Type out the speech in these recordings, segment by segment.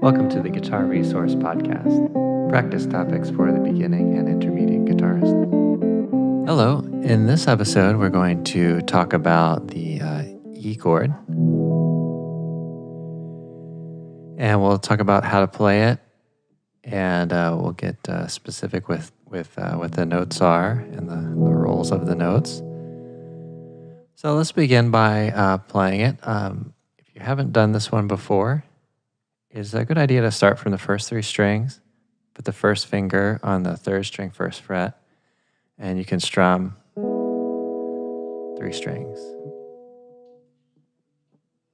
Welcome to the Guitar Resource Podcast, practice topics for the beginning and intermediate guitarist. Hello, in this episode we're going to talk about the E chord, and we'll talk about how to play it, and we'll get specific with what the notes are and the roles of the notes. So let's begin by playing it. If you haven't done this one before, it's a good idea to start from the first three strings, put the first finger on the third string first fret, and you can strum three strings.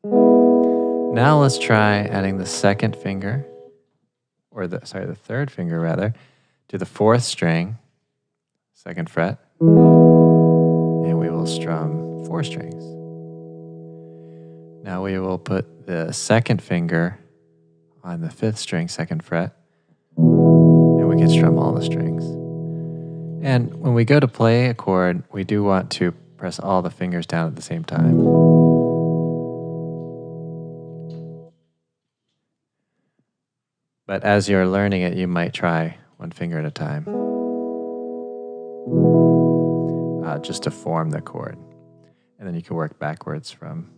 Now let's try adding the second finger, or the third finger rather, to the fourth string, second fret, and we will strum four strings. Now we will put the second finger on the fifth string, second fret, and we can strum all the strings. And when we go to play a chord, we do want to press all the fingers down at the same time. But as you're learning it, you might try one finger at a time, just to form the chord. And then you can work backwards from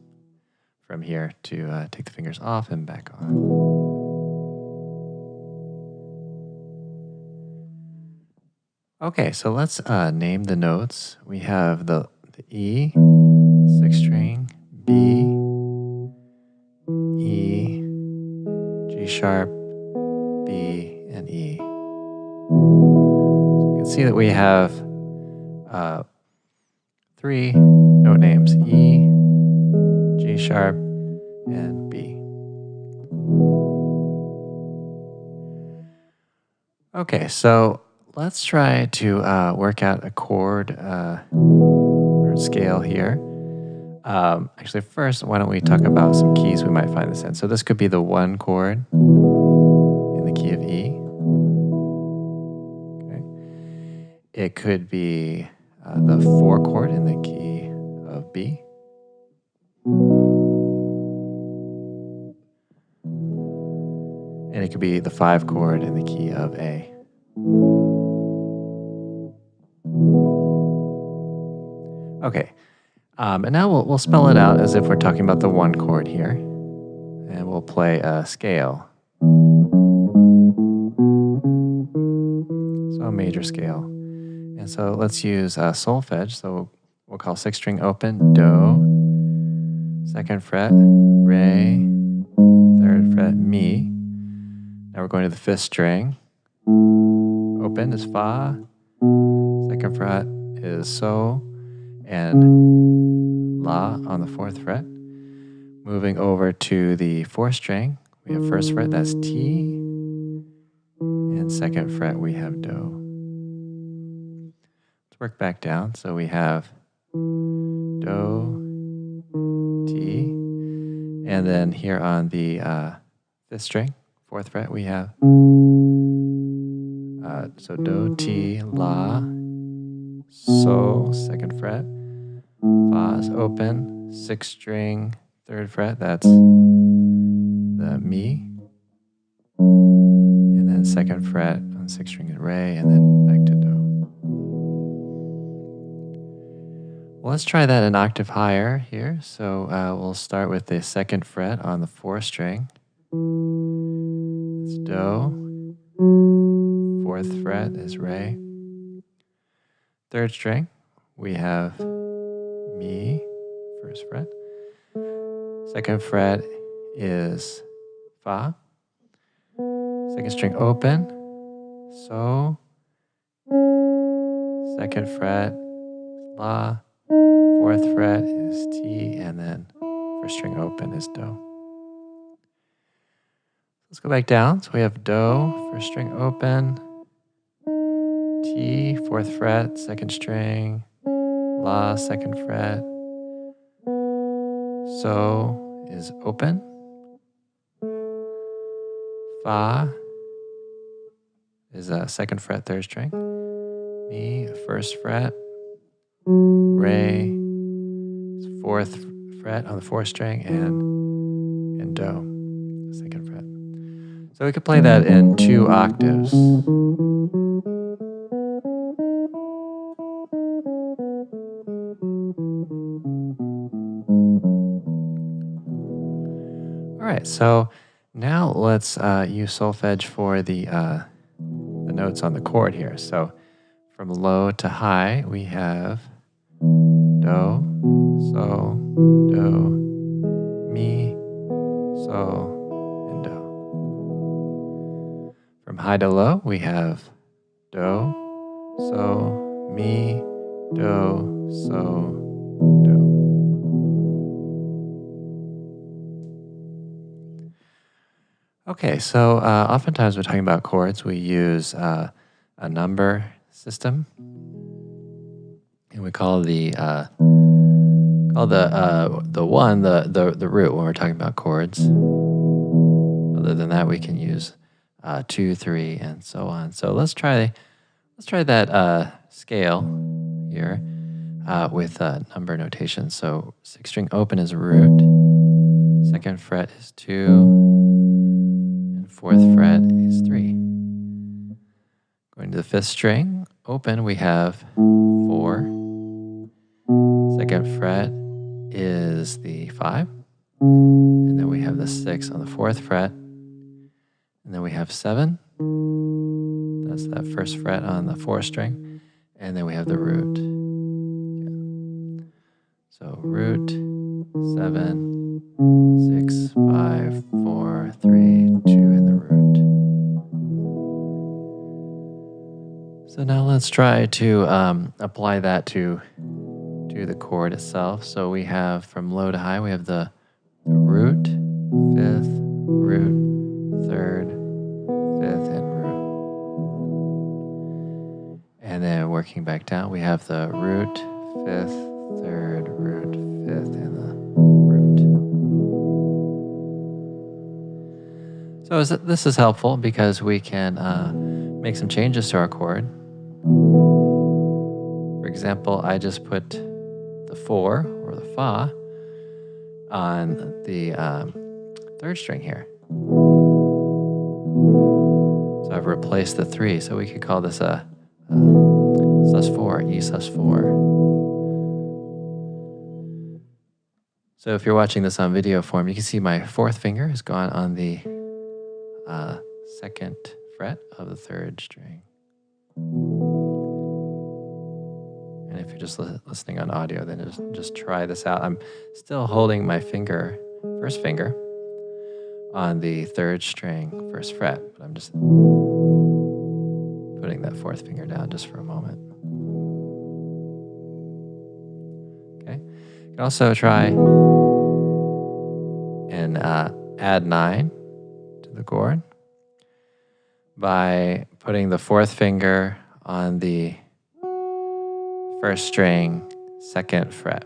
here to take the fingers off and back on. Okay, so let's name the notes. We have the E, sixth string, B, E, G sharp, B, and E. So you can see that we have three note names, E, G sharp, and B. Okay, so let's try to work out a chord or scale here. Actually, first, why don't we talk about some keys we might find this in. So this could be the one chord in the key of E. Okay. It could be the four chord in the key of B. And it could be the five chord in the key of A. Okay, and now we'll spell it out as if we're talking about the one chord here, and we'll play a scale. So a major scale. And so let's use solfege. So we'll call sixth string open, Do, second fret, Re, third fret, Mi. Now we're going to the fifth string. Open is Fa, second fret is So, and La on the fourth fret. Moving over to the fourth string, we have first fret, that's T, and second fret we have Do. Let's work back down. So we have Do, T, and then here on the fifth string, fourth fret, we have so Do, T, La, So, second fret, Fa is open, sixth string, third fret, that's the Mi, and then second fret on sixth string is Re, and then back to Do. Well, let's try that an octave higher here. So we'll start with the second fret on the fourth string. It's Do. Fourth fret is Re. Third string, we have Mi, first fret. Second fret is Fa. Second string open, So. Second fret, La. Fourth fret is T, and then first string open is Do. Let's go back down. So we have Do, first string open, T, fourth fret, second string, La, second fret, So is open, Fa is a second fret, third string, Mi, first fret, Re is fourth fret on the fourth string, and Do, second fret. So we could play that in 2 octaves. All right, so now let's use solfege for the notes on the chord here. So from low to high, we have do, so, do, mi, so, and do. From high to low, we have do, so, mi, do, so, do. Okay, so oftentimes we're talking about chords. We use a number system, and we call the one the root when we're talking about chords. Other than that, we can use 2, 3, and so on. So let's try that scale here with number notation. So 6th string open is root, 2nd fret is 2, and 4th fret is 3. Going to the 5th string open, we have 4. 2nd fret is the 5, and then we have the 6 on the 4th fret, and then we have 7. That's that 1st fret on the 4th string, and then we have the root. Okay. So root, 7, 6, 5, 4, 3, 2, and the root. So now let's try to apply that to the chord itself. So we have from low to high, we have the root, 5th, root, 3rd, 5th, and root. And then working back down, we have the root, 5th, 3rd, root, 5th, and the root. So this is helpful because we can make some changes to our chord. For example, I just put the 4 or the fa on the 3rd string here. So I've replaced the 3, so we could call this a sus4, E sus4. So if you're watching this on video form, you can see my 4th finger has gone on the 2nd fret of the 3rd string. And if you're just listening on audio, then just try this out. I'm still holding my finger, 1st finger, on the 3rd string, 1st fret, but I'm just putting that 4th finger down just for a moment. Okay. You can also try and add 9 to the chord by putting the 4th finger on the 1st string, 2nd fret.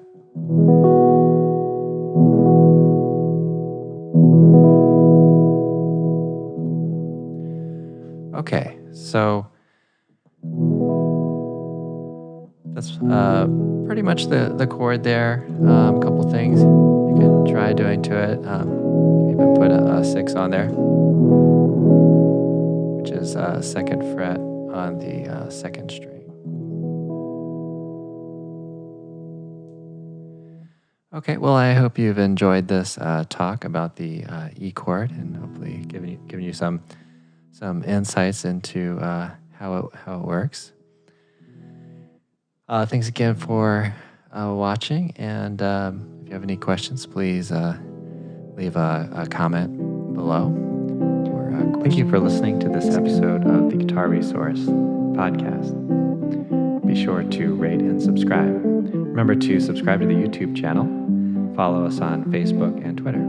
Okay, so that's pretty much the chord there. A couple things you can try doing to it. You can even put a 6 on there, which is 2nd fret on the 2nd string. Okay, well, I hope you've enjoyed this talk about the E chord, and hopefully giving you some insights into how it works. Thanks again for watching, and if you have any questions, please leave a comment below. Thank you for listening to this episode of the Guitar Resource podcast. Be sure to rate and subscribe. Remember to subscribe to the YouTube channel. Follow us on Facebook and Twitter.